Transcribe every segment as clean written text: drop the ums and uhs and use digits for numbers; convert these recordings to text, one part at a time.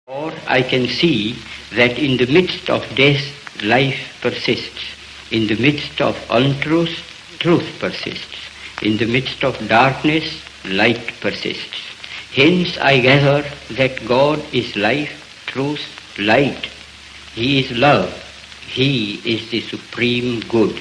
Or I can see that in the midst of death, life persists. In the midst of untruth, truth persists. In the midst of darkness, light persists. Hence I gather that God is life, truth, light. He is love. He is the supreme good.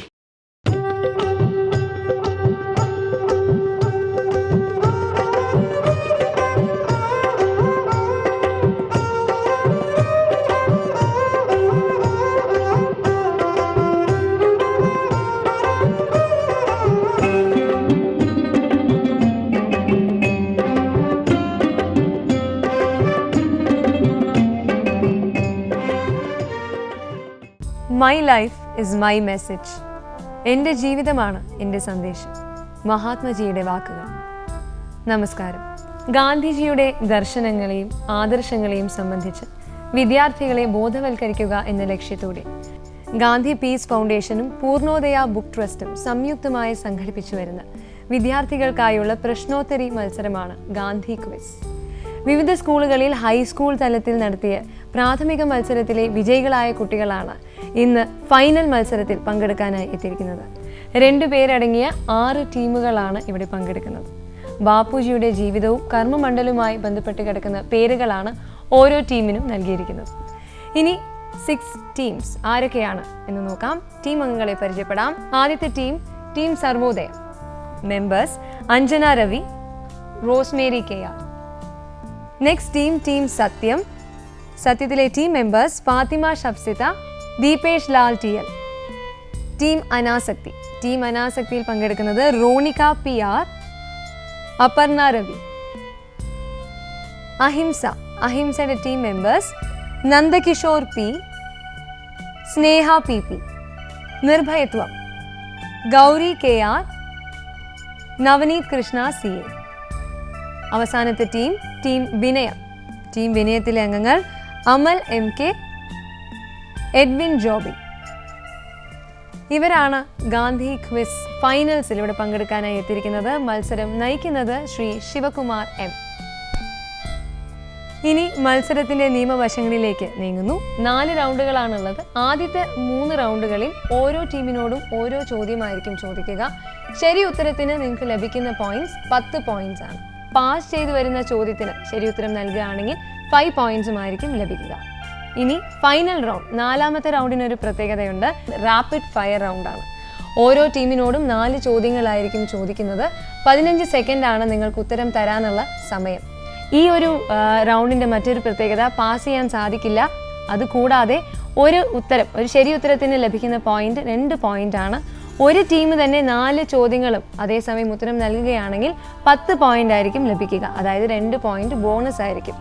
My life is my message. എൻ്റെ ജീവിതമാണ് എൻ്റെ സന്ദേശം. മഹാത്മജിയുടെ വാക്കുകൾ. നമസ്കാരം. ഗാന്ധിജിയുടെ ദർശനങ്ങളെയും ആദർശങ്ങളെയും സംബന്ധിച്ച് വിദ്യാർത്ഥികളെ ബോധവൽക്കരിക്കുക എന്ന ലക്ഷ്യത്തോടെ ഗാന്ധി പീസ് ഫൗണ്ടേഷനും പൂർണ്ണോദയ ബുക്ക് ട്രസ്റ്റും സംയുക്തമായി സംഘടിപ്പിച്ചു വരുന്ന വിദ്യാർത്ഥികൾക്കായുള്ള പ്രശ്നോത്തരി മത്സരമാണ് ഗാന്ധി ക്വിസ്. വിവിധ സ്കൂളുകളിൽ ഹൈസ്കൂൾ തലത്തിൽ നടത്തിയ പ്രാഥമിക മത്സരത്തിലെ വിജയികളായ കുട്ടികളാണ് ഇന്ന് ഫൈനൽ മത്സരത്തിൽ പങ്കെടുക്കാനായി എത്തിയിരിക്കുന്നത്. 2 പേരടങ്ങിയ 6 ടീമുകളാണ് ഇവിടെ പങ്കെടുക്കുന്നത്. ബാപ്പുജിയുടെ ജീവിതവും കർമ്മമണ്ഡലുമായി ബന്ധപ്പെട്ട് കിടക്കുന്ന പേരുകളാണ് ഓരോ ടീമിനും നൽകിയിരിക്കുന്നത്. ഇനി 6 ടീംസ് ആരൊക്കെയാണ് എന്ന് നോക്കാം. ടീം അംഗങ്ങളെ പരിചയപ്പെടാം. ആദ്യത്തെ team Sarvodayam. Members Anjana Ravi, Rosemary KR. Next team Sathyam. സത്യത്തിലെ team members Fathima Shafsitha, Deepesh Lal TL. Team അനാസക്തിയിൽ പങ്കെടുക്കുന്നത് റോണിക PR, അപർണ രവി. അഹിംസയുടെ team members Nandakishor P, Sneha PP. Nirbhayathvam Gauri KR, Navaneeth Krishna CA. അവസാനത്തെ ടീം വിനയം. ടീം വിനയത്തിലെ അംഗങ്ങൾ അമൽ MK, എഡ്വിൻ ജോബി. ഇവരാണ് ഗാന്ധി ക്വിസ് ഫൈനൽസിൽ ഇവിടെ പങ്കെടുക്കാനായി എത്തിയിരിക്കുന്നത്. മത്സരം നയിക്കുന്നത് ശ്രീ ശിവകുമാർ M. ഇനി മത്സരത്തിന്റെ നിയമവശങ്ങളിലേക്ക് നീങ്ങുന്നു. 4 റൗണ്ടുകളാണുള്ളത്. ആദ്യത്തെ 3 റൗണ്ടുകളിൽ ഓരോ ടീമിനോടും ഓരോ ചോദ്യമായിരിക്കും ചോദിക്കുക. ശരി ഉത്തരത്തിന് നിങ്ങൾക്ക് ലഭിക്കുന്ന പോയിന്റ്സ് 10 പോയിന്റ്സ് ആണ്. പാസ് ചെയ്തു വരുന്ന ചോദ്യത്തിന് ശരി ഉത്തരം നൽകുകയാണെങ്കിൽ 5 പോയിന്റ്സുമായിരിക്കും ലഭിക്കുക. ഇനി ഫൈനൽ റൗണ്ട്, 4ാമത്തെ റൗണ്ടിന് ഒരു പ്രത്യേകതയുണ്ട്. റാപ്പിഡ് ഫയർ റൗണ്ടാണ്. ഓരോ ടീമിനോടും 4 ചോദ്യങ്ങളായിരിക്കും ചോദിക്കുന്നത്. 15 സെക്കൻഡാണ് നിങ്ങൾക്ക് ഉത്തരം തരാനുള്ള സമയം. ഈ ഒരു റൗണ്ടിൻ്റെ മറ്റൊരു പ്രത്യേകത, പാസ് ചെയ്യാൻ സാധിക്കില്ല. അതുകൂടാതെ ഒരു ശരി ഉത്തരത്തിന് ലഭിക്കുന്ന പോയിന്റ് 2 പോയിന്റാണ്. ഒരു ടീം തന്നെ 4 ചോദ്യങ്ങളും അതേസമയം ഉത്തരം നൽകുകയാണെങ്കിൽ 10 പോയിന്റ് ആയിരിക്കും ലഭിക്കുക. അതായത് 2 പോയിന്റ് ബോണസ് ആയിരിക്കും.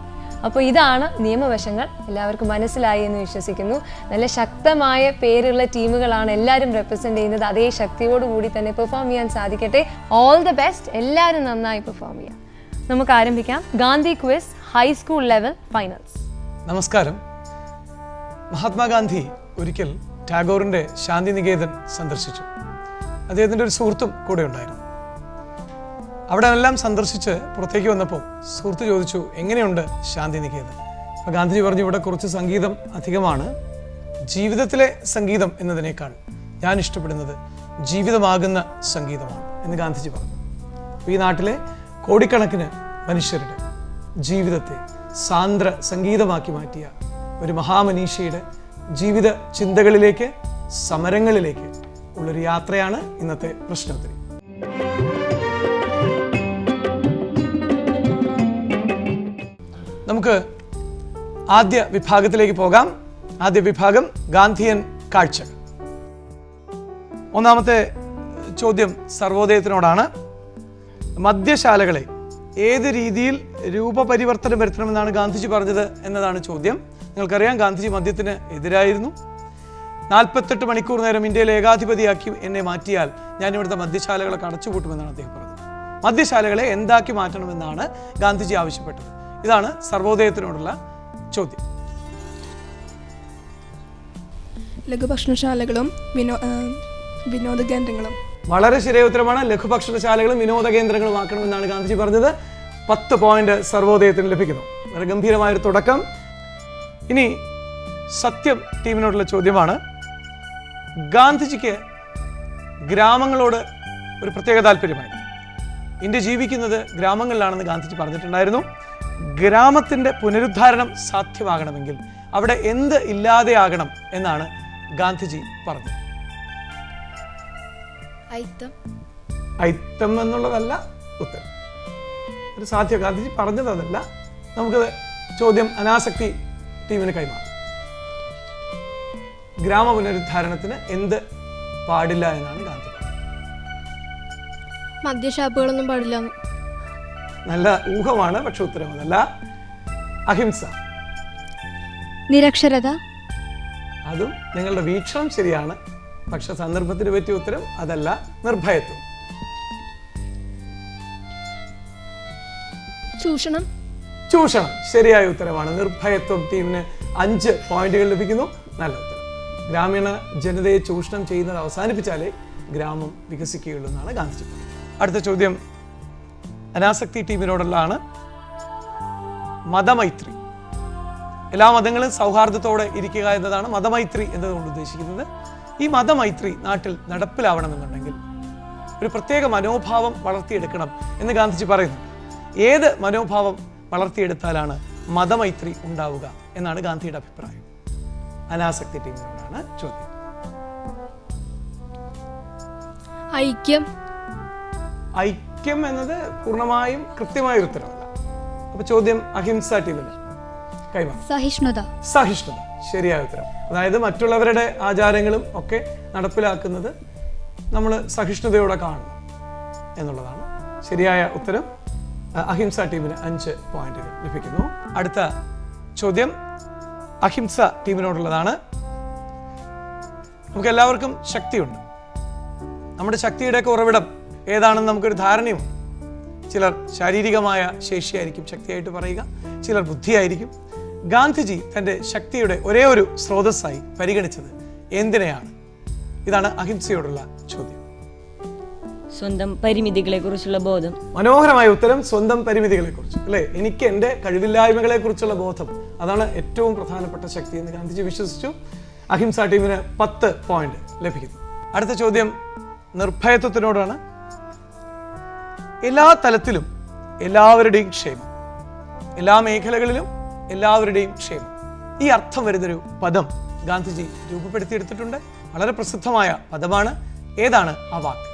അപ്പോൾ ഇതാണ് നിയമവശങ്ങൾ. എല്ലാവർക്കും മനസ്സിലായി എന്ന് വിശ്വസിക്കുന്നു. നല്ല ശക്തമായ പേരുള്ള ടീമുകളാണ് എല്ലാവരും റെപ്രസെന്റ് ചെയ്യുന്നത്. അതേ ശക്തിയോടുകൂടി തന്നെ പെർഫോം ചെയ്യാൻ സാധിക്കട്ടെ. All the best. എല്ലാവരും നന്നായി പെർഫോം ചെയ്യാം. നമുക്ക് ആരംഭിക്കാം. Gandhi quiz high school level finals. നമസ്കാരം. മഹാത്മാഗാന്ധി ഒരിക്കൽ ടാഗോറിന്റെ ശാന്തിനികേതൻ സന്ദർശിച്ചു. അദ്ദേഹത്തിൻ്റെ ഒരു സുഹൃത്തും കൂടെ ഉണ്ടായിരുന്നു. അവിടെ എല്ലാം സന്ദർശിച്ച് പുറത്തേക്ക് വന്നപ്പോൾ സുഹൃത്ത് ചോദിച്ചു, എങ്ങനെയുണ്ട് ശാന്തിനികേതൻ? അപ്പോൾ ഗാന്ധിജി പറഞ്ഞു, ഇവിടെ കുറച്ച് സംഗീതം അധികമാണ്. ജീവിതത്തിലെ സംഗീതം എന്നതിനേക്കാൾ ഞാൻ ഇഷ്ടപ്പെടുന്നത് ജീവിതമാകുന്ന സംഗീതമാണ് എന്ന് ഗാന്ധിജി പറഞ്ഞു. അപ്പോൾ ഈ നാട്ടിലെ കോടിക്കണക്കിന് മനുഷ്യരുടെ ജീവിതത്തെ സാന്ദ്ര സംഗീതമാക്കി മാറ്റിയ ഒരു മഹാമനീഷിയുടെ ജീവിത ചിന്തകളിലേക്ക്, സമരങ്ങളിലേക്ക് ഉള്ളൊരു യാത്രയാണ് ഇന്നത്തെ പ്രശ്നോത്തരി. നമുക്ക് ആദ്യ വിഭാഗത്തിലേക്ക് പോകാം. ആദ്യ വിഭാഗം ഗാന്ധിയൻ കാഴ്ചകൾ. ഒന്നാമത്തെ ചോദ്യം സർവോദയത്തിനോടാണ്. മദ്യശാലകളെ ഏത് രീതിയിൽ രൂപപരിവർത്തനം വരുത്തണമെന്നാണ് ഗാന്ധിജി പറഞ്ഞത് എന്നതാണ് ചോദ്യം. നിങ്ങൾക്കറിയാം, ഗാന്ധിജി മദ്യത്തിന് എതിരായിരുന്നു. 48 മണിക്കൂർ നേരം ഇന്ത്യയിലെ ഏകാധിപതിയാക്കി എന്നെ മാറ്റിയാൽ ഞാൻ ഇവിടുത്തെ മദ്യശാലകളൊക്കെ അടച്ചുപൂട്ടുമെന്നാണ് അദ്ദേഹം പറഞ്ഞത്. മദ്യശാലകളെ എന്താക്കി മാറ്റണമെന്നാണ് ഗാന്ധിജി ആവശ്യപ്പെട്ടത്. ഇതാണ് സർവോദയത്തിനോടുള്ള ചോദ്യം. ലഘുഭക്ഷണശാലകളും വിനോദ കേന്ദ്രങ്ങളും. വളരെ ശരിയായ ഉത്തരമാണ്. ലഘുഭക്ഷണശാലകളും വിനോദ കേന്ദ്രങ്ങളും ആക്കണമെന്നാണ് ഗാന്ധിജി പറഞ്ഞത്. 10 പോയിന്റ് സർവോദയത്തിന് ലഭിക്കുന്നു. വളരെ ഗംഭീരമായൊരു തുടക്കം. ഇനി സത്യം ടീമിനോടുള്ള ചോദ്യമാണ്. ഗാന്ധിജിക്ക് ഗ്രാമങ്ങളോട് ഒരു പ്രത്യേക താല്പര്യമായിരുന്നു. ഇന്ത്യ ജീവിക്കുന്നത് ഗ്രാമങ്ങളിലാണെന്ന് ഗാന്ധിജി പറഞ്ഞിട്ടുണ്ടായിരുന്നു. ഗ്രാമത്തിൻ്റെ പുനരുദ്ധാരണം സാധ്യമാകണമെങ്കിൽ അവിടെ എന്ത് ഇല്ലാതെയാകണം എന്നാണ് ഗാന്ധിജി പറഞ്ഞത്? ഐത്തം എന്നുള്ളതല്ല ഉത്തരം. ഒരു സാധ്യ ഗാന്ധിജി പറഞ്ഞത് അതല്ല. നമുക്ക് ചോദ്യം അനാസക്തി ടീമിന് കൈമാറും. ഗ്രാമ പുനരുദ്ധാരണത്തിന് എന്ത് പാടില്ല എന്നാണ് ഗാന്ധി പറഞ്ഞത്? മദ്യഷാപ്പുകളൊന്നും പാടില്ല. നല്ല ഊഹമാണ്, പക്ഷെ ഉത്തരം അതല്ല. അഹിംസ. നിരക്ഷരത. അതും നിങ്ങളുടെ വീക്ഷണം ശരിയാണ്, പക്ഷെ സന്ദർഭത്തിന് പറ്റിയ ഉത്തരം അതല്ല. നിർഭയത്വം. ചൂഷണം. ചൂഷണം ശരിയായ ഉത്തരമാണ്. നിർഭയത്വം ടീമിന് 5 പോയിന്റുകൾ ലഭിക്കുന്നു. നല്ല ഉത്തരം. ഗ്രാമീണ ജനതയെ ചൂഷണം ചെയ്യുന്നത് അവസാനിപ്പിച്ചാലേ ഗ്രാമം വികസിക്കുകയുള്ളൂ എന്നാണ് ഗാന്ധിജി പറഞ്ഞത്. അടുത്ത ചോദ്യം അനാസക്തി ടീമിനോടുള്ളതാണ്. മതമൈത്രി. എല്ലാ മതങ്ങളും സൗഹാർദ്ദത്തോടെ ഇരിക്കുക എന്നതാണ് മതമൈത്രി എന്നതുകൊണ്ട് ഉദ്ദേശിക്കുന്നത്. ഈ മതമൈത്രി നാട്ടിൽ നടപ്പിലാവണമെന്നുണ്ടെങ്കിൽ ഒരു പ്രത്യേക മനോഭാവം വളർത്തിയെടുക്കണം എന്ന് ഗാന്ധിജി പറയുന്നു. ഏത് മനോഭാവം വളർത്തിയെടുത്താലാണ് മതമൈത്രി ഉണ്ടാവുക എന്നാണ് ഗാന്ധിയുടെ അഭിപ്രായം? അനാസക്തി ടീമിനോടാണ് ചോദ്യം. ഐക്യം. ഐക്യം എന്നത് പൂർണ്ണമായും കൃത്യമായ ഉത്തരവല്ല. അപ്പൊ ചോദ്യം അഹിംസ ടീമിന് കൈമാറും. സഹിഷ്ണുത. സഹിഷ്ണുത ശരിയായ ഉത്തരം. അതായത് മറ്റുള്ളവരുടെ ആചാരങ്ങളും ഒക്കെ നടപ്പിലാക്കുന്നത് നമ്മൾ സഹിഷ്ണുതയോടെ കാണണം എന്നുള്ളതാണ് ശരിയായ ഉത്തരം. അഹിംസ ടീമിന് 5 പോയിന്റുകൾ ലഭിക്കുന്നു. അടുത്ത ചോദ്യം അഹിംസ ടീമിനോടുള്ളതാണ്. നമുക്ക് എല്ലാവർക്കും ശക്തിയുണ്ട്. നമ്മുടെ ശക്തിയുടെയൊക്കെ ഉറവിടം ഏതാണെന്ന് നമുക്കൊരു ധാരണയുമുണ്ട്. ചിലർ ശാരീരികമായ ശേഷിയായിരിക്കും ശക്തിയായിട്ട് പറയുക, ചിലർ ബുദ്ധിയായിരിക്കും. ഗാന്ധിജി തൻ്റെ ശക്തിയുടെ ഒരേ ഒരു സ്രോതസ്സായി പരിഗണിച്ചത് എന്തിനെയാണ്? ഇതാണ് അഹിംസയോടുള്ള ചോദ്യം. സ്വന്തം പരിമിതികളെ കുറിച്ചുള്ള ബോധം. മനോഹരമായ ഉത്തരം. സ്വന്തം പരിമിതികളെ കുറിച്ച് അല്ലെ, എനിക്ക് എൻ്റെ കഴിവില്ലായ്മകളെ കുറിച്ചുള്ള ബോധം, അതാണ് ഏറ്റവും പ്രധാനപ്പെട്ട ശക്തി എന്ന് ഗാന്ധിജി വിശ്വസിച്ചു. അഹിംസ ടീമിന് 10 പോയിന്റ് ലഭിക്കുന്നു. അടുത്ത ചോദ്യം നിർഭയത്വത്തിനോടാണ്. എല്ലാ തലത്തിലും എല്ലാവരുടെയും ക്ഷേമം, എല്ലാ മേഖലകളിലും എല്ലാവരുടെയും ക്ഷേമം, ഈ അർത്ഥം വരുന്നൊരു പദം ഗാന്ധിജി രൂപപ്പെടുത്തിയെടുത്തിട്ടുണ്ട്. വളരെ പ്രസിദ്ധമായ പദമാണ്. ഏതാണ് ആ വാക്ക്?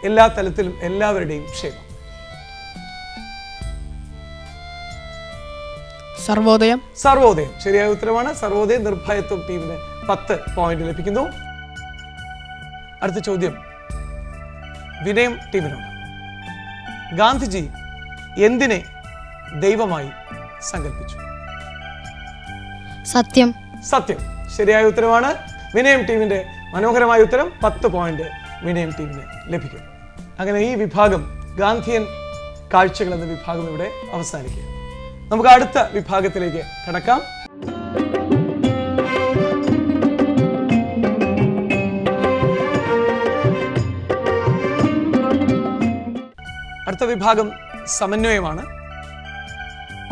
എല്ലാ തലത്തിലും എല്ലാവരുടെയും ക്ഷേമം. സർവോദയം. സർവോദയം ശരിയായ ഉത്തരമാണ്. സർവോദയം. നിർഭയത്വം ടീമിന് 10 പോയിന്റ് ലഭിക്കുന്നു. അടുത്ത ചോദ്യം വിനയം ടീമിനോട്. ഗാന്ധിജി എന്തിനെ ദൈവമായി സങ്കല്പിച്ചു? സത്യം. സത്യം ശരിയായ ഉത്തരമാണ്. വിനയം ടീമിന്റെ മനോഹരമായ ഉത്തരം. 10 പോയിന്റ് വിനയം ടീമിന് ലഭിക്കും. അങ്ങനെ ഈ വിഭാഗം ഗാന്ധിയൻ കാഴ്ചകൾ എന്ന വിഭാഗം ഇവിടെ അവസാനിക്കുക. നമുക്ക് അടുത്ത വിഭാഗത്തിലേക്ക് കടക്കാം. അടുത്ത വിഭാഗം സമന്വയമാണ്.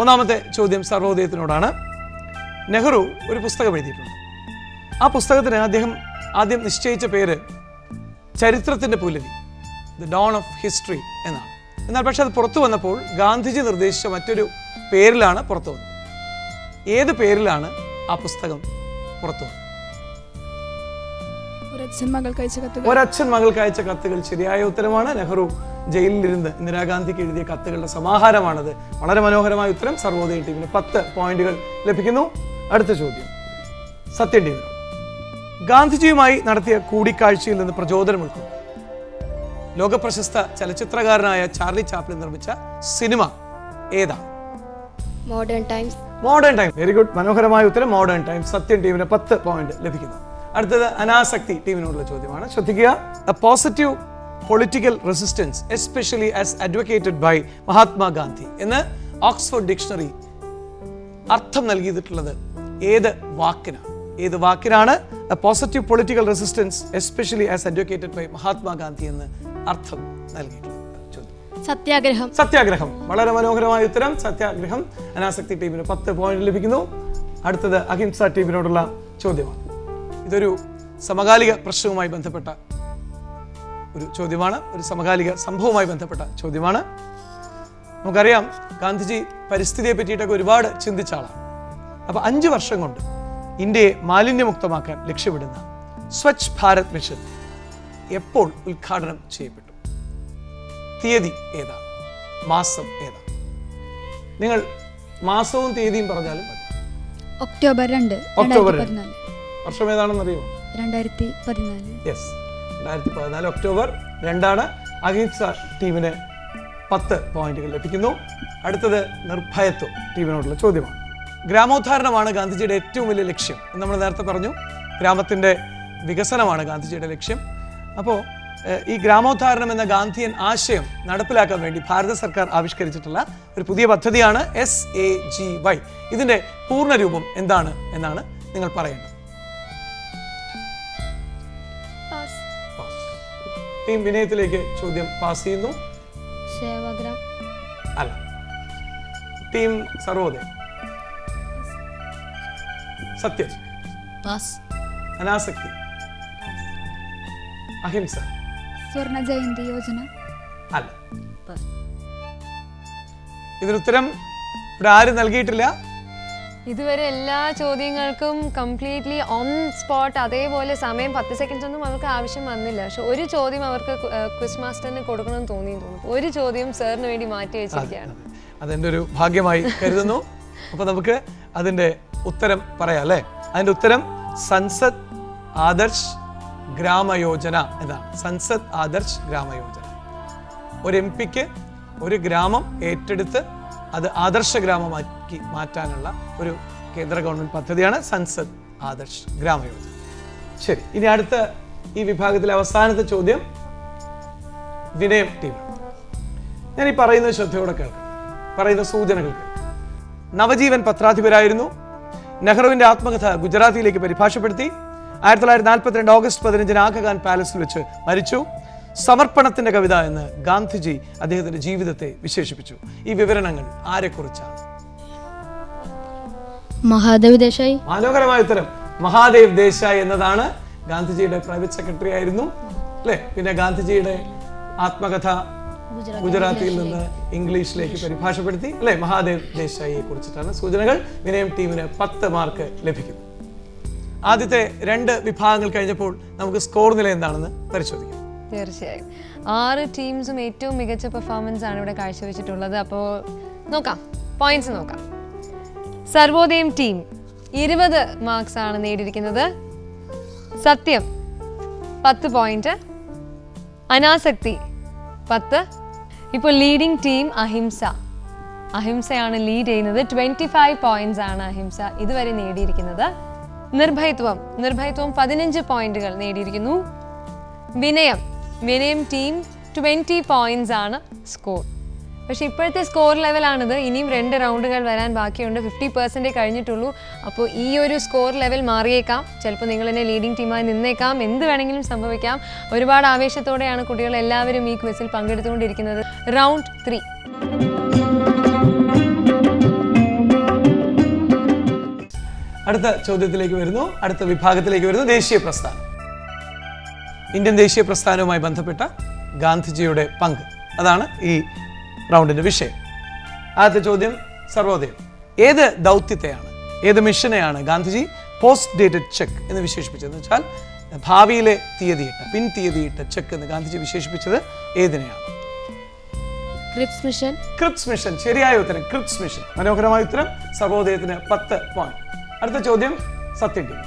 ഒന്നാമത്തെ ചോദ്യം സർവോദയത്തിനോടാണ്. നെഹ്റു ഒരു പുസ്തകം എഴുതിയിട്ടുണ്ട്. ആ പുസ്തകത്തിന് അദ്ദേഹം ആദ്യം നിശ്ചയിച്ച പേര് ചരിത്രത്തിന്റെ പുലരി, ദ ഡോൺ ഓഫ് ഹിസ്റ്ററി എന്നാണ്. എന്നാൽ പക്ഷെ അത് പുറത്തു വന്നപ്പോൾ ഗാന്ധിജി നിർദ്ദേശിച്ച മറ്റൊരു പേരിലാണ് പുറത്തു വന്നത്. ഏത് പേരിലാണ് ആ പുസ്തകം പുറത്തു വന്നത്? ഒരച്ഛൻ മകൾക്ക് അയച്ച കത്തുകൾ ശരിയായ ഉത്തരമാണ്. നെഹ്റു ജയിലിലിരുന്ന് ഇന്ദിരാഗാന്ധിക്ക് എഴുതിയ കത്തുകളുടെ സമാഹാരമാണത്. വളരെ മനോഹരമായ ഉത്തരം. സർവോദയ ടീമിന് 10 പോയിന്റുകൾ ലഭിക്കുന്നു. അടുത്ത ചോദ്യം സത്യം ടീമിനോട്. ഗാന്ധിജിയുമായി നടത്തിയ കൂടിക്കാഴ്ചയിൽ നിന്ന് പ്രചോദനം ഉൾക്കൊണ്ടു ലോകപ്രശസ്ത ചലച്ചിത്രകാരനായ ചാർലി ചാപ്ലിൻ നിർമ്മിച്ച സിനിമ ഏതാണ്? Modern times. Modern times very good. മനോഹരമായ ഉത്തരം മോഡേൺ ടൈംസ്. സത്യം ടീമിന് 10 പോയിന്റ് ലഭിക്കുന്നു. അടുത്തത് അനാസക്തി ടീമിനോടുള്ള ചോദ്യമാണ്. ശ്രദ്ധിക്കുക. A positive political resistance especially as advocated by Mahatma Gandhi എന്ന് ഓക്സ്ഫോർഡ് ഡിക്ഷണറി അർത്ഥം നൽകിയിട്ടുള്ളത് ഏത് വാക്കിനാണ്? ഏത് വാക്കിനാണ് A positive political resistance especially as advocated by Mahatma Gandhi എന്ന് അർത്ഥം നൽകിയിട്ടുള്ളത്? ചോദ്യം സത്യാഗ്രഹം. സത്യാഗ്രഹം. വളരെ മനോഹരമായ ഉത്തരം, സത്യാഗ്രഹം. അനാസക്തി ടീമിന് 10 പോയിന്റ് ലഭിക്കുന്നു. അടുത്തത് അഹിംസ ടീമിനോടുള്ള ചോദ്യമാണ്. ഇതൊരു സമകാലിക പ്രശ്നവുമായി ബന്ധപ്പെട്ട ഒരു ചോദ്യമാണ്, ഒരു സമകാലിക സംഭവവുമായി ബന്ധപ്പെട്ട ചോദ്യമാണ്. നമുക്കറിയാം ഗാന്ധിജി പരിസ്ഥിതിയെ പറ്റിയിട്ടൊക്കെ ഒരുപാട് ചിന്തിച്ച ആളാണ്. അപ്പോൾ 5 വർഷം കൊണ്ട് ഇന്ത്യയെ മാലിന്യമുക്തമാക്കാൻ ലക്ഷ്യമിടുന്ന സ്വച്ഛ് ഭാരത് മിഷൻ എപ്പോൾ ഉദ്ഘാടനം ചെയ്യപ്പെട്ടു? തീയതി ഏതാണ്? മാസം ഏതാണ്? നിങ്ങൾ മാസവും തീയതിയും പറഞ്ഞാലും മതി. October 2, October 2. 2014. വർഷം ഏതാണെന്ന് അറിയുമോ? 2014. Yes, 2014 October 2. അഹിംസ ടീമിന് 10 പോയിന്റുകൾ ലഭിക്കുന്നു. അടുത്തത് നിർഭയത്വം ടീമിനോടുള്ള ചോദ്യമാണ്. ഗ്രാമോദ്ധാരണമാണ് ഗാന്ധിജിയുടെ ഏറ്റവും വലിയ ലക്ഷ്യം എന്ന് നമ്മൾ നേരത്തെ പറഞ്ഞു. ഗ്രാമത്തിൻ്റെ വികസനമാണ് ഗാന്ധിജിയുടെ ലക്ഷ്യം. അപ്പോൾ ഈ ഗ്രാമോദ്ധാരണം എന്ന ഗാന്ധിയൻ ആശയം നടപ്പിലാക്കാൻ വേണ്ടി ഭാരത സർക്കാർ ആവിഷ്കരിച്ചിട്ടുള്ള ഒരു പുതിയ പദ്ധതിയാണ് SAGY. ഇതിൻ്റെ പൂർണ്ണരൂപം എന്താണ് എന്നാണ് നിങ്ങൾ പറയേണ്ടത്. ടീം വിനയത്തിലേക്ക് ചോദ്യം പാസ് ചെയ്യുന്നു. സേവാഗ്രാം. അല്ല. ടീം സർവോദയം. സത്യം. പാസ്. അനാസക്തി. അഹിംസ. സ്വർണ ജയന്തി യോജന. അല്ല. ഇതിനുത്തരം ഇവിടെ ആരും നൽകിയിട്ടില്ല. ഇതുവരെ എല്ലാ ചോദ്യങ്ങൾക്കും കംപ്ലീറ്റ്ലി ഓൺ സ്പോട്ട്, അതേപോലെ സമയം 10 സെക്കൻഡ്സ് ഒന്നും അവർക്ക് ആവശ്യം വന്നില്ല. പക്ഷെ ഒരു ചോദ്യം അവർക്ക് ക്വിസ് മാസ്റ്ററിന് കൊടുക്കണമെന്ന് തോന്നുന്നു. ഒരു ചോദ്യം സാറിന് വേണ്ടി മാറ്റി വെച്ചിരിക്കുകയാണ്. അതെൻ്റെ ഒരു ഭാഗ്യമായി കരുതുന്നു. അപ്പോൾ നമുക്ക് അതിൻ്റെ ഉത്തരം പറയാം അല്ലേ? അതിൻ്റെ ഉത്തരം സൻസദ് ആദർശ് ഗ്രാമയോജന എന്നാണ്. സൻസദ് ആദർശ് ഗ്രാമയോജന. ഒരു MP-ക്ക് ഒരു ഗ്രാമം ഏറ്റെടുത്ത് അത് ആദർശ ഗ്രാമമാക്കി മാറ്റാനുള്ള ഒരു കേന്ദ്ര ഗവൺമെന്റ് പദ്ധതിയാണ് സൻസദ് ആദർശ് ഗ്രാമയോജന. ശരി, ഇനി അടുത്ത ഈ വിഭാഗത്തിലെ അവസാനത്തെ ചോദ്യം വിനയം ടീം. ഞാൻ ഈ പറയുന്ന ശ്രദ്ധയോടെ കേൾക്കണം, പറയുന്ന സൂചനകൾ കേൾക്കണം. നവജീവൻ പത്രാധിപരായിരുന്നു. നെഹ്റുവിന്റെ ആത്മകഥ ഗുജറാത്തിയിലേക്ക് പരിഭാഷപ്പെടുത്തി. 1942 ഓഗസ്റ്റ് 15 ആഗഖാൻ പാലസിൽ വെച്ച് മരിച്ചു. സമർപ്പണത്തിന്റെ കവിത എന്ന് ഗാന്ധിജി അദ്ദേഹത്തിന്റെ ജീവിതത്തെ വിശേഷിപ്പിച്ചു. ഈ വിവരണങ്ങൾ ആരെക്കുറിച്ചാണ്? മഹാദേവ് ദേശായി. മനോഹരമായ ഉത്തരം. മഹാദേവ് ദേശായി എന്നതാണ്. ഗാന്ധിജിയുടെ പ്രൈവറ്റ് സെക്രട്ടറി ആയിരുന്നു അല്ലേ? പിന്നെ ഗാന്ധിജിയുടെ ആത്മകഥ ഗുജറാത്തിയിൽ നിന്ന് ഇംഗ്ലീഷിലേക്ക് പരിഭാഷപ്പെടുത്തി അല്ലെ? മഹാദേവ് ദേശായിയെ കുറിച്ചിട്ടാണ് സൂചനകൾ. വിനയം ടീമിന് 10 മാർക്ക് ലഭിക്കുന്നു. ആദ്യത്തെ 2 വിഭാഗങ്ങൾ കഴിഞ്ഞപ്പോൾ നമുക്ക് സ്കോർ നില എന്താണെന്ന് പരിശോധിക്കാം. തീർച്ചയായും 6 ടീംസും ഏറ്റവും മികച്ച പെർഫോമൻസ് ആണ് ഇവിടെ കാഴ്ചവെച്ചിട്ടുള്ളത്. അപ്പോൾ നോക്കാം, പോയിന്റ്സ് നോക്കാം. സർവോദയം ടീം 20 മാർക്സ് ആണ് നേടിയിരിക്കുന്നത്. സത്യം 10 പോയിന്റ്, അനാസക്തി 10. ഇപ്പോൾ ലീഡിംഗ് ടീം അഹിംസയാണ് ലീഡ് ചെയ്യുന്നത്. 25 പോയിന്റ്സ് ആണ് അഹിംസ ഇതുവരെ നേടിയിരിക്കുന്നത്. നിർഭയത്വം 15 പോയിന്റുകൾ നേടിയിരിക്കുന്നു. വിനയം ടീം 20 പോയിന്റ്സ് ആണ് സ്കോർ. പക്ഷെ ഇപ്പോഴത്തെ സ്കോർ ലെവലാണിത്. ഇനിയും 2 റൗണ്ടുകൾ വരാൻ ബാക്കിയുണ്ട്. 50% കഴിഞ്ഞിട്ടുള്ളൂ. അപ്പോൾ ഈ ഒരു സ്കോർ ലെവൽ മാറിയേക്കാം. ചിലപ്പോൾ നിങ്ങൾ തന്നെ ലീഡിംഗ് ടീമായി നിന്നേക്കാം. എന്ത് വേണമെങ്കിലും സംഭവിക്കാം. ഒരുപാട് ആവേശത്തോടെയാണ് കുട്ടികൾ എല്ലാവരും ഈ ക്വിസിൽ പങ്കെടുത്തുകൊണ്ടിരിക്കുന്നത്. റൗണ്ട് 3. അടുത്ത ചോദ്യത്തിലേക്ക് വരുന്നു. അടുത്ത വിഭാഗത്തിലേക്ക് വരുന്നു. ദേശീയ പ്രസ്ഥാനം. ഇന്ത്യൻ ദേശീയ പ്രസ്ഥാനവുമായി ബന്ധപ്പെട്ട ഗാന്ധിജിയുടെ പങ്ക്, അതാണ് ഈ റൗണ്ടിന്റെ വിഷയം. ആദ്യത്തെ ചോദ്യം സർവോദയം. ഏത് ദൗത്യത്തെയാണ്, ഏത് മിഷനെയാണ് ഗാന്ധിജി പോസ്റ്റ് ഡേറ്റഡ് ചെക്ക് എന്ന് വിശേഷിപ്പിച്ചതെന്ന് വെച്ചാൽ ഭാവിയിലെ തീയതിയിട്ട, പിൻ തീയതിയിട്ട ചെക്ക് എന്ന് ഗാന്ധിജി വിശേഷിപ്പിച്ചത് ഏതിനെയാണ്? Cripps mission. ശരിയായ ഉത്തരം ക്രിപ്സ് മിഷൻ. മനോഹരമായ ഉത്തരം. സർവോദയത്തിന് 10 പോയിന്റ്. അടുത്ത ചോദ്യം സത്യം ടീം.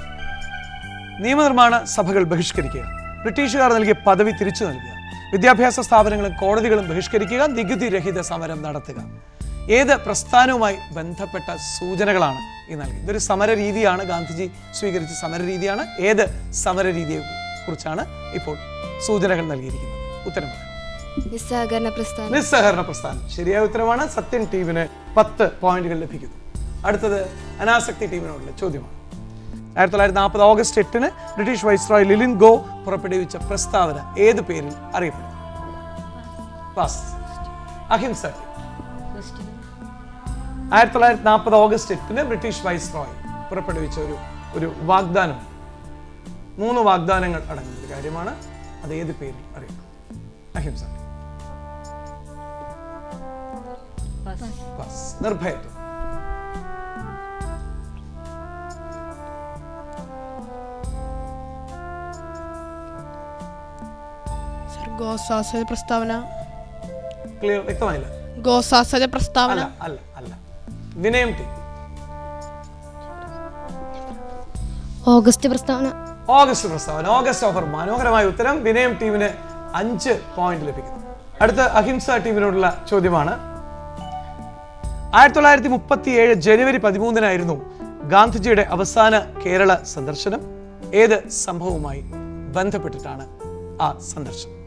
നിയമനിർമ്മാണ സഭകൾ ബഹിഷ്കരിക്കുക, ബ്രിട്ടീഷുകാർ നൽകിയ പദവി തിരിച്ചു നൽകുക, വിദ്യാഭ്യാസ സ്ഥാപനങ്ങളും കോടതികളും ബഹിഷ്കരിക്കുക, നികുതി രഹിത സമരം നടത്തുക. ഏത് പ്രസ്ഥാനവുമായി ബന്ധപ്പെട്ട സൂചനകളാണ് ഈ നൽകിയത്? ഇതൊരു സമര രീതിയാണ്, ഗാന്ധിജി സ്വീകരിച്ച സമര രീതിയാണ്. ഏത് സമര രീതിയെ കുറിച്ചാണ് ഇപ്പോൾ സൂചനകൾ നൽകിയിരിക്കുന്നത്? ഉത്തരം നിസ്സഹകരണ പ്രസ്ഥാനം. ശരിയായ ഉത്തരമാണ്. സത്യൻ ടീമിന് 10 പോയിന്റുകൾ ലഭിക്കുന്നു. അടുത്തത് അനാസക്തി ടീമിനോടുള്ള ചോദ്യമാണ്. 1940 ഓഗസ്റ്റ് 8 ബ്രിട്ടീഷ് വൈസ്രോയ് ലിലിൻ ഗോ പുറപ്പെടുവിച്ച പ്രസ്താവന ഏത് പേരിൽ അറിയപ്പെടുന്നു? പാസ്. അഹിംസ ടീം. 1940 ഓഗസ്റ്റ് 8 ബ്രിട്ടീഷ് വൈസ്രോയ് പുറപ്പെടുവിച്ച ഒരു വാഗ്ദാനം, 3 വാഗ്ദാനങ്ങൾ അടങ്ങുന്ന ഒരു കാര്യമാണ്. അത് ഏത് പേരിൽ അറിയപ്പെടും? അഹിംസ. നിർഭയത്വം. ഗോസ്വാസ പ്രസ്താവന. ക്ലിയർ? വ്യക്തമായില്ല. ഗോസ്വാസ പ്രസ്താവന. അല്ല. വിനയം ടീം. ഓഗസ്റ്റ് പ്രസ്താവന. August offer. മനോഹരമായ ഉത്തരം. വിനയം ടീമിന് 5 പോയിന്റ് ലഭിക്കുന്നു. അടുത്ത അഹിംസ ടീമിനോടുള്ള ചോദ്യമാണ്. 1937 ജനുവരി 13 ഗാന്ധിജിയുടെ അവസാന കേരള സന്ദർശനം. ഏത് സംഭവവുമായി ബന്ധപ്പെട്ടിട്ടാണ് ആ സന്ദർശനം?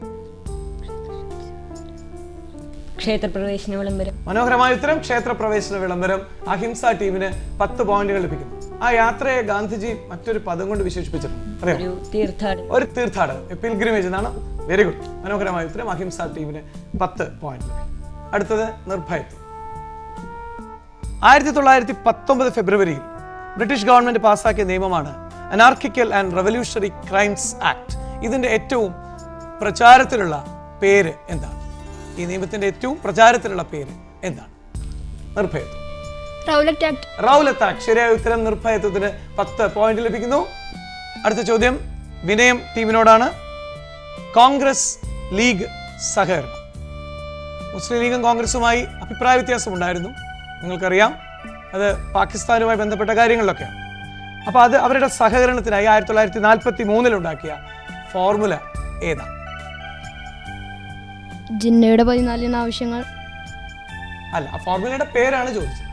ക്ഷേത്രപ്രവേശന വിളംബരം. മനോഹരമായ ഉത്തരം. ക്ഷേത്രപ്രവേശന വിളംബരം. അഹിംസ ടീമിന് 10 പോയിന്റുകൾ ലഭിക്കുന്നു. ആ യാത്രയെ ഗാന്ധിജി മറ്റൊരു പദം കൊണ്ട് വിശേഷിപ്പിച്ചിട്ടുണ്ട്. അറിയാം? ഒരു തീർത്ഥാടനം, പിൽഗ്രിമേജ് എന്നാണ്. Very good. മനോഹരമായ ഉത്തരം. അഹിംസ ടീമിന് 10 പോയിന്റ് ലഭിക്കും. അടുത്തത് നിർഭയത്വം. 1919 ഫെബ്രുവരിയിൽ ബ്രിട്ടീഷ് ഗവൺമെന്റ് പാസാക്കിയ നിയമമാണ് അനാർക്കിക്കൽ ആൻഡ് റെവല്യൂഷണറി ക്രൈംസ് ആക്ട്. ഇതിന്റെ ഏറ്റവും പ്രചാരത്തിലുള്ള പേര് എന്താണ്? ഈ നിയമത്തിന്റെ ഏറ്റവും പ്രചാരത്തിലുള്ള പേര് എന്താണ്? നിർഭയത്വം. Rowlatt act. ശരിയായ ഉത്തരം. നിർഭയത്വത്തിന് 10 പോയിന്റ് ലഭിക്കുന്നു. അടുത്ത ചോദ്യം വിനയം ടീമിനോടാണ്. കോൺഗ്രസ് ലീഗ് സഹകരണം. മുസ്ലിം ലീഗും കോൺഗ്രസുമായി അഭിപ്രായ വ്യത്യാസം ഉണ്ടായിരുന്നു, നിങ്ങൾക്കറിയാം. അത് പാകിസ്ഥാനുമായി ബന്ധപ്പെട്ട കാര്യങ്ങളിലൊക്കെയാണ്. അപ്പോൾ അത് അവരുടെ സഹകരണത്തിനായി 1943 ഉണ്ടാക്കിയ ഫോർമുല ഏതാണ്? ജിന്നയുടെ 14 ആവശ്യങ്ങൾ. അല്ല, ആ ഫോർമുലയുടെ പേരാണ് ചോദിച്ചത്.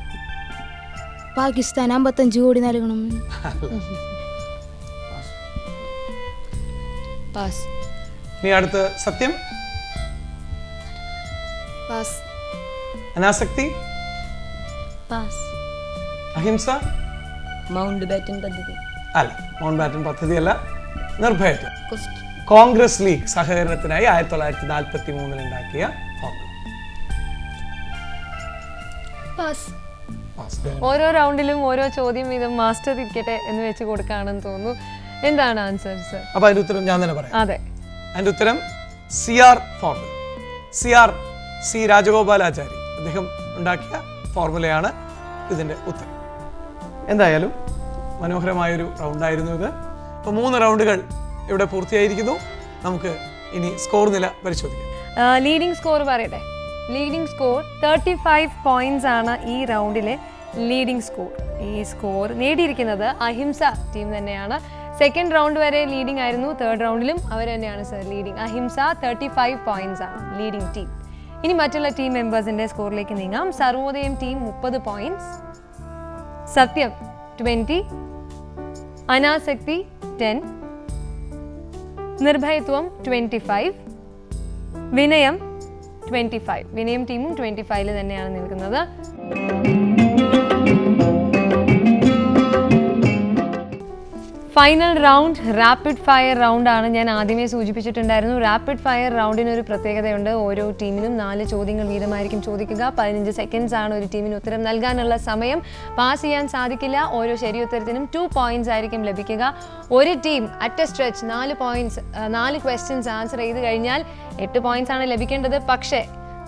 പാകിസ്ഥാൻ 55 കോടി നൽകണം. പാസ്. ഇനി അടുത്ത് സത്യം. പാസ്. അനാസക്തി. പാസ്. അഹിംസ. മൗണ്ട് ബാറ്റൻ പദ്ധതി. അല്ല, മൗണ്ട് ബാറ്റൻ പദ്ധതി അല്ല. നിർഭയത്വം. കോൺഗ്രസ് ലീഗ് സഹകരണത്തിനായി 1943 ഉണ്ടാക്കിയ ഫോർമുല. പാസ്. ഓരോ റൗണ്ടിലും ഓരോ ചോദ്യം വീതം മാസ്റ്റർ ഇരിക്കട്ടെ എന്ന് വെച്ച് കൊടുക്കുകയാണെന്ന് തോന്നുന്നു. എന്താണ് ആൻസർ സർ? അപ്പൊ അതിന്റെ ഉത്തരം ഞാൻ തന്നെ പറയാം. അതെ, അതിന്റെ ഉത്തരം CR formula. CR C Rajagopalachari അദ്ദേഹം ഉണ്ടാക്കിയ ഫോർമുലയാണ് ഇതിന്റെ ഉത്തരം. എന്തായാലും മനോഹരമായൊരു റൗണ്ടായിരുന്നു ഇത്. അപ്പോൾ 3 റൗണ്ടുകൾ ഇവിടെ പൂർത്തിയായിരിക്കുന്നു. നമുക്ക് ഇനി സ്കോർ നില പരിശോധിക്കാം. ലീഡിംഗ് സ്കോർ പറയട്ടെ. ലീഡിംഗ് സ്കോർ 35 പോയിന്റ്സ് ആണ് ഈ റൗണ്ടിലെ ലീഡിംഗ് സ്കോർ. ഈ സ്കോർ നേടിയിരിക്കുന്നത് അഹിംസ ടീം തന്നെയാണ്. സെക്കൻഡ് റൗണ്ട് വരെ ലീഡിംഗ് ആയിരുന്നു. തേർഡ് റൗണ്ടിലും അവർ തന്നെയാണ് സർ ലീഡിംഗ്. അഹിംസ 35 പോയിന്റ്സ് ആണ് ലീഡിംഗ് ടീം. ഇനി മറ്റുള്ള ടീം മെമ്പേഴ്സിന്റെ സ്കോറിലേക്ക് നീങ്ങാം. സർവോദയം ടീം 30 പോയിന്റ്സ്, സത്യം 20, അനാസക്തി 10, നിർഭയത്വം 25, വിനയം 25. വിനയം ടീമും 25 തന്നെയാണ് നിൽക്കുന്നത്. ഫൈനൽ റൗണ്ട് റാപ്പിഡ് ഫയർ റൗണ്ടാണ്. ഞാൻ ആദ്യമേ സൂചിപ്പിച്ചിട്ടുണ്ടായിരുന്നു. റാപ്പിഡ് ഫയർ റൗണ്ടിന് ഒരു പ്രത്യേകതയുണ്ട്. ഓരോ ടീമിനും 4 ചോദ്യങ്ങൾ വീതമായിരിക്കും ചോദിക്കുക. 15 സെക്കൻഡ്സ് ആണ് ഒരു ടീമിന് ഉത്തരം നൽകാനുള്ള സമയം. പാസ് ചെയ്യാൻ സാധിക്കില്ല. ഓരോ ശരി ഉത്തരത്തിനും 2 പോയിന്റ്സ് ആയിരിക്കും ലഭിക്കുക. ഒരു team at A stretch 4 questions answer ചെയ്ത് കഴിഞ്ഞാൽ 8 പോയിന്റ്സ് ആണ് ലഭിക്കേണ്ടത്. പക്ഷേ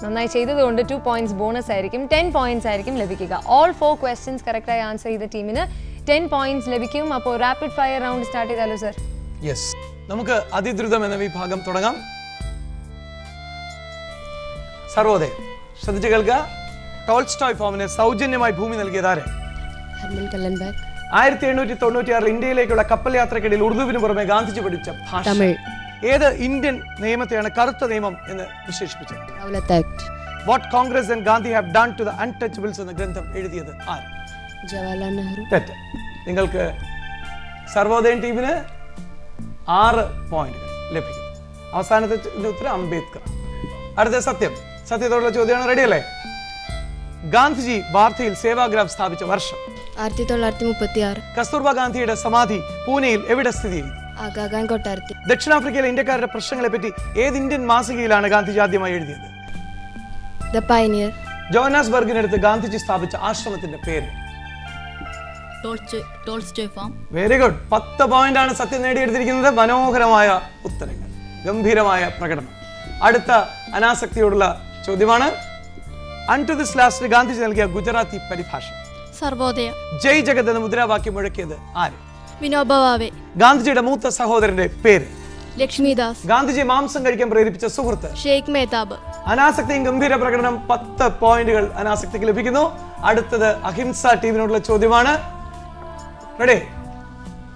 നന്നായി ചെയ്തതുകൊണ്ട് 2 പോയിന്റ്സ് ബോണസ് ആയിരിക്കും. 10 പോയിന്റ്സ് ആയിരിക്കും ലഭിക്കുക. ഓൾ 4 ക്വസ്റ്റ്യൻസ് കറക്റ്റായി ആൻസർ ചെയ്ത ടീമിന് 10 പോയിന്റ്സ് ലഭിക്കും. അപ്പോൾ റാപ്പിഡ് ഫയർ റൗണ്ട് സ്റ്റാർട്ട് ചെയ്താലോ സർ? യെസ്, നമുക്ക് അതിദ്രുതം എന്ന വിഭാഗം തുടങ്ങാം. സർവോദയം ശ്രദ്ധിച്ചു കേൾക്കുക. ടോൾസ്റ്റോയ് ഫാമിന് സൗജന്യമായി ഭൂമി നൽകിയതാരെ? 1896 ഇന്ത്യയിലേക്കുള്ള കപ്പൽ യാത്രക്കിടയിൽ ഉറുദുവിന് പുറമെ ഗാന്ധിജി പഠിച്ച ഭാഷ ഏത് ഇന്ത്യൻ നിയമത്തെയാണ് കറുത്ത നിയമം എന്ന് വിശേഷിപ്പിച്ചത്? What Congress and Gandhi have done to the untouchables എന്ന ഗ്രന്ഥം എഴുതിയത് ആര്? ജവഹർലാൽ നെഹ്റു. തെറ്റ്. നിങ്ങൾക്ക് സർവോദയം ടീമിന് 6 പോയിന്റുകൾ ലഭിക്കും. അവസാനത്തെ ഉത്തരം അംബേദ്കർ. അടുത്ത സത്യം. സത്യത്തോടുള്ള ചോദ്യമാണ്. റെഡി അല്ലേ? ഗാന്ധിജി വാർധയിൽ സേവാഗ്രാം സ്ഥാപിച്ച വർഷം? 1936. കസ്തൂർബ ഗാന്ധിയുടെ സമാധി പൂനെയിൽ എവിടെ സ്ഥിതി ചെയ്യുന്നു? ആഗാഖാൻ കൊട്ടാരത്തിൽ. ദക്ഷിണാഫ്രിക്കയിലെ ഇന്ത്യക്കാരുടെ പ്രശ്നങ്ങളെ പറ്റി ഏത് ഇന്ത്യൻ മാസികയിലാണ് ഗാന്ധിജി ആദ്യമായി എഴുതിയത്? The pioneer. ജോഹന്നാസ്ബർഗിനടുത്ത് ഗാന്ധിജി സ്ഥാപിച്ച ആശ്രമത്തിന്റെ പേര്? Tolstoy farm. Very good. 10 point ആണ് സത്യം നേടിയെടുത്തിരിക്കുന്നത്. മനോഹരമായ ഉത്തരങ്ങൾ, ഗംഭീരമായ പ്രകടനം. അടുത്ത അനാസക്തിയോടുള്ള ചോദ്യമാണ്. Unto This last Gandhiji നൽകിയ ഗുജറാത്തി പരിഭാഷ? സർവോദയ. ജയ് ജഗത് എന്ന മുദ്രാവാക്യം മുഴക്കിയത് ആര്? വിനോബ ഭാവെ. ഗാന്ധിജിയുടെ മൂത്ത സഹോദരന്റെ പേര്? ലക്ഷ്മിദാസ്. ഗാന്ധിജി മാംസം കഴിക്കാൻ പ്രേരിപ്പിച്ച സുഹൃത്ത്? ഷെയ്ഖ് മേത്താബ്. അനാസക്തിയും ഗംഭീര പ്രകടനം. 10 പോയിന്റുകൾ അനാസക്തിക്ക് ലഭിക്കുന്നു. അടുത്തത് അഹിംസ ടീമിനോടുള്ള ചോദ്യമാണ്. റെഡി?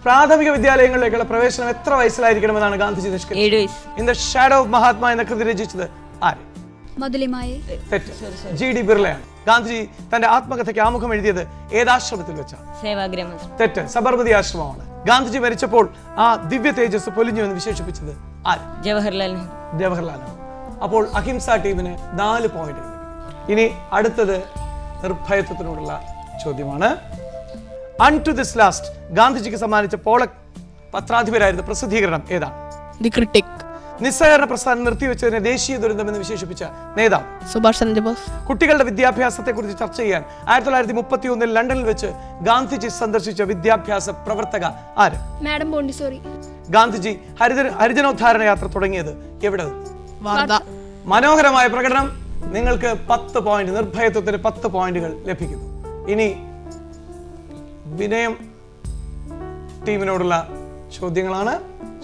പ്രാഥമിക വിദ്യാലയങ്ങളിലേക്കുള്ള പ്രവേശനം എത്ര വയസ്സിലായിരിക്കണമെന്നാണ് ഗാന്ധിജി നിഷ്കർഷിച്ചത്? 7 വയസ്സ്. In the shadow of Mahatma എന്ന കൃതി രചിച്ചത് ആര്? മധുലിമായി. തെറ്റ്. GD ബിർളയാണ്. ഗാന്ധിജി തന്റെ ആത്മകഥയ്ക്ക് ആമുഖം എഴുതിയത് ഏതാശ്രമത്തിൽ വെച്ചാണ്? സേവാഗ്രാമം. തെറ്റ്. സബർമതി ആശ്രമമാണ്. ഗാന്ധിജി മരിച്ചപ്പോൾ ആ ദിവ്യ തേജസ് പൊലിഞ്ഞു എന്ന് വിശേഷിപ്പിച്ചത് ആര്? ജവഹർലാൽ നെഹ്റു. ജവഹർലാൽ നെഹ്റു. അപ്പോൾ അഹിംസ ടീമിന് 4 പോയിന്റുകൾ. ഇനി അടുത്തത് നിർഭയത്വത്തിനോടുള്ള ചോദ്യമാണ്. അൺ ടു ദിസ് ലാസ്റ്റ് ഗാന്ധിജിക്ക് സമ്മാനിച്ച പോളക് പത്രാധിപരായിരുന്ന പ്രസിദ്ധീകരണം ഏതാണ്? The Critic. നിസ്സഹകരണ പ്രസ്ഥാനം നിർത്തിവെച്ചതിനെ ദേശീയ ദുരന്തമെന്ന് വിശേഷിപ്പിച്ച നേതാവ്? സുഭാഷ് ചന്ദ്രബോസ്. കുട്ടികളുടെ വിദ്യാഭ്യാസത്തെ കുറിച്ച് ചർച്ച ചെയ്യാൻ 1931 ലണ്ടനിൽ വെച്ച് ഗാന്ധിജി സന്ദർശിച്ച വിദ്യാഭ്യാസ പ്രവർത്തക ആര്? മാഡം ബോണ്ടിസോറി. ഗാന്ധിജി ഹരിജനോദ്ധാരണ യാത്ര തുടങ്ങിയത് എവിടെ? വാർധ. മനോഹരമായ പ്രകടനം. നിങ്ങൾക്ക് 10 പോയിന്റ്, നിർഭയത്വത്തിന് 10 പോയിന്റുകൾ ലഭിക്കുന്നു. ഇനി വിനയം ടീമിനോടുള്ള ചോദ്യങ്ങളാണ്.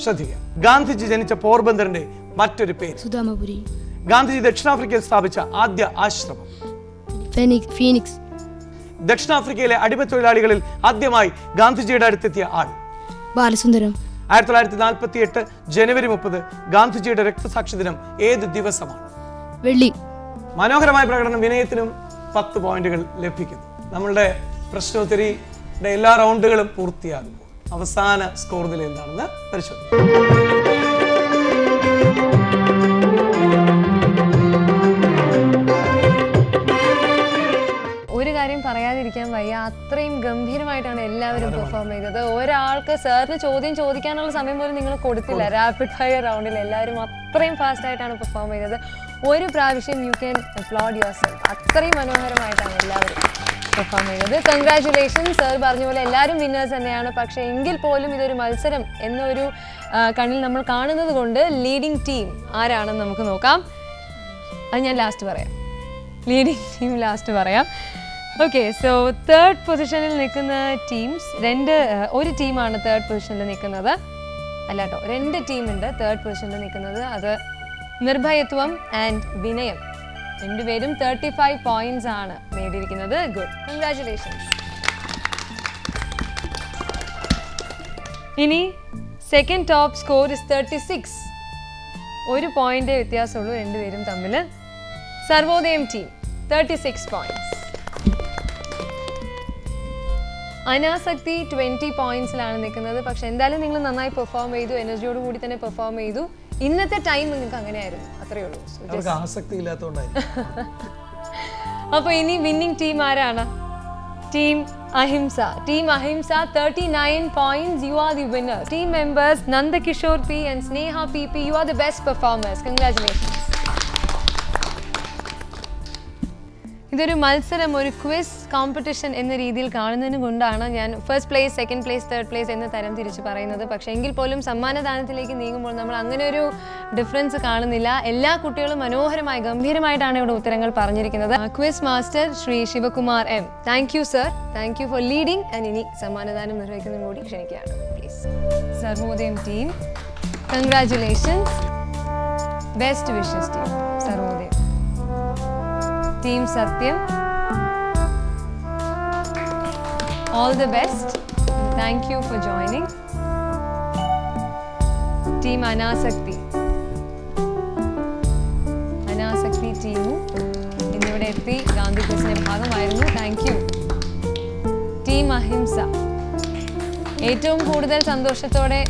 ശ്രദ്ധിക്കുക. ഗാന്ധിജി ജനിച്ച പോർബന്തറിന്റെ മറ്റൊരു പേര്? സുധാമപുരി. ഗാന്ധിജി ദക്ഷിണാഫ്രിക്കയിൽ സ്ഥാപിച്ച ആദ്യ ആശ്രമം? ഫീനിക്സ്. ദക്ഷിണാഫ്രിക്കയിലെ അടിമത്തൊഴിലാളികളിൽ ആദ്യമായി ഗാന്ധിജിയുടെ അടുത്തെത്തിയ ആൾ? ബാലസുന്ദരം. 1948 ജനുവരി 30 ഗാന്ധിജിയുടെ രക്തസാക്ഷി ദിനം ഏത് ദിവസമാണ്? വെള്ളി. മനോഹരമായ പ്രകടനം. വിനയത്തിനും 10 പോയിന്റുകൾ ലഭിക്കുന്നു. നമ്മളുടെ പ്രശ്നോത്തരിയുടെ എല്ലാ റൗണ്ടുകളും പൂർത്തിയാകുമ്പോൾ അവസാന സ്കോർ നില എന്താണെന്ന് പരിശോധിക്കാം. ഒരു കാര്യം പറയാതിരിക്കാൻ വയ്യ, അത്രയും ഗംഭീരമായിട്ടാണ് എല്ലാവരും പെർഫോം ചെയ്തത്. ഒരാൾക്ക് സാറിന് ചോദ്യം ചോദിക്കാനുള്ള സമയം പോലും നിങ്ങൾ കൊടുത്തില്ല. റാപ്പിഡ് ഫയർ റൗണ്ടിൽ എല്ലാവരും അത്രയും ഫാസ്റ്റ് ആയിട്ടാണ് പെർഫോം ചെയ്തത്. ഒരു പ്രാവശ്യം you can upload your self. അത്രയും മനോഹരമായിട്ടാണ് എല്ലാവരും പെർഫോം ചെയ്തത്. കൺഗ്രാറ്റുലേഷൻ. സാർ പറഞ്ഞ പോലെ എല്ലാവരും വിന്നേഴ്സ് തന്നെയാണ്. പക്ഷേ എങ്കിൽ പോലും ഇതൊരു മത്സരം എന്നൊരു കണ്ണിൽ നമ്മൾ കാണുന്നത് കൊണ്ട് ലീഡിംഗ് ടീം ആരാണെന്ന് നമുക്ക് നോക്കാം. അത് ഞാൻ ലാസ്റ്റ് പറയാം. ലീഡിംഗ് ടീം ലാസ്റ്റ് പറയാം. ഓക്കെ, സോ 3rd പൊസിഷനിൽ നിൽക്കുന്ന ടീംസ് ഒരു ടീമാണ് 3rd പൊസിഷനിൽ നിൽക്കുന്നത്. അല്ല കേട്ടോ, 2 ടീമുണ്ട് 3rd പൊസിഷനിൽ നിൽക്കുന്നത്. അത് നിർഭയത്വം ആൻഡ് വിനയം. രണ്ടുപേരും 35 പോയിന്റ്സ് ആണ് നേടിയിരിക്കുന്നത്. Good, congratulations. ഇനി second top score is 36. 1 point വ്യത്യാസമുള്ളൂ രണ്ടുപേരും തമ്മിൽ. Sarvodayam team 36 points. അനാസക്തി 20 പോയിന്റ്സിലാണ് നിൽക്കുന്നത്. പക്ഷെ എന്തായാലും നിങ്ങൾ നന്നായി പെർഫോം ചെയ്തു, എനർജിയോട് കൂടി തന്നെ പെർഫോം ചെയ്തു. ഇന്നത്തെ ടൈം നിങ്ങൾക്ക് അങ്ങനെയായിരുന്നു, അത്രയേ ഉള്ളൂ. ആസക്തി ഇല്ലാത്തതുകൊണ്ടായിരുന്നു. അപ്പൊ ഇനി വിന്നിംഗ് ടീം ആരാണ്? Team ahimsa. Team ahimsa 39 points. You are the winner. Team members Nandakishore P and Sneha PP, you are the best performers. Congratulations. ഇതൊരു മത്സരം, ഒരു ക്വിസ് കോമ്പറ്റീഷൻ എന്ന രീതിയിൽ കാണുന്നതിന് കൊണ്ടാണ് ഞാൻ first place, second place, third place എന്ന് തരം തിരിച്ച് പറയുന്നത്. പക്ഷേ എങ്കിൽ പോലും സമ്മാനദാനത്തിലേക്ക് നീങ്ങുമ്പോൾ നമ്മൾ അങ്ങനെ ഒരു ഡിഫറൻസ് കാണുന്നില്ല. എല്ലാ കുട്ടികളും മനോഹരമായി ഗംഭീരമായിട്ടാണ് ഇവിടെ ഉത്തരങ്ങൾ പറഞ്ഞിരിക്കുന്നത്. Quiz master Shri Sivakumar M. Thank you sir, thank you for leading. And ഇനി സമ്മാനദാനം നിർവഹിക്കുന്നതിന് കൂടി ക്ഷണിക്കുകയാണ് please. Sarvodayam team, congratulations. Best wishes team Sarvodayam. Team Satyam, all the best. Thank you for joining. Team Anasakti team ഇന്നിവിടെ എത്തി ഗാന്ധി ക്വിസിന്റെ ഭാഗമായിരുന്നു. Thank you. ടീം അഹിംസ ഏറ്റവും കൂടുതൽ സന്തോഷത്തോടെ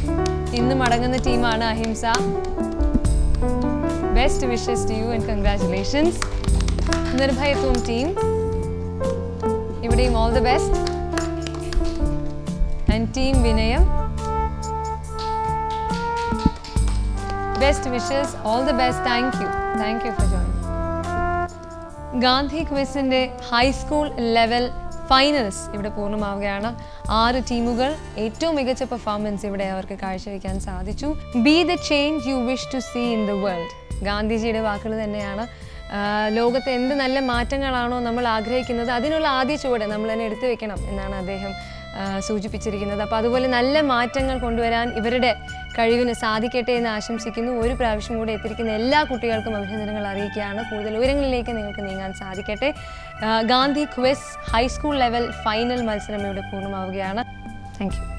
ഇന്ന് മടങ്ങുന്ന ടീമാണ് Ahimsa. Best wishes to you and congratulations. Nirbhayathvam team, ഇവിടെയും all the best. And team Vinayam, best wishes, all the best. Thank you for joining. Gandhi ക്വിസിൻ്റെ ഹൈസ്കൂൾ ലെവൽ ഫൈനൽസ് ഇവിടെ പൂർണ്ണമാവുകയാണ്. 6 ടീമുകൾ ഏറ്റവും മികച്ച പെർഫോമൻസ് ഇവിടെ അവർക്ക് കാഴ്ചവെക്കാൻ സാധിച്ചു. Be the change you wish to see in the world. ഗാന്ധിജിയുടെ വാക്കുകൾ തന്നെയാണ്. ലോകത്തെ എന്ത് നല്ല മാറ്റങ്ങളാണോ നമ്മൾ ആഗ്രഹിക്കുന്നത് അതിനുള്ള ആദ്യ ചുവട് നമ്മൾ തന്നെ എടുത്തു വെക്കണം എന്നാണ് അദ്ദേഹം സൂചിപ്പിച്ചിരിക്കുന്നത്. അപ്പോൾ അതുപോലെ നല്ല മാറ്റങ്ങൾ കൊണ്ടുവരാൻ ഇവരുടെ കഴിവിന് സാധിക്കട്ടെ എന്ന് ആശംസിക്കുന്നു. ഒരു പ്രാവശ്യം കൂടെ എത്തിയിരിക്കുന്ന എല്ലാ കുട്ടികൾക്കും അഭിനന്ദനങ്ങൾ അറിയിക്കുകയാണ്. കൂടുതൽ ഉയരങ്ങളിലേക്ക് നിങ്ങൾക്ക് നീങ്ങാൻ സാധിക്കട്ടെ. Gandhi quiz high school level final മത്സരം ഇവിടെ പൂർണ്ണമാവുകയാണ്. Thank U.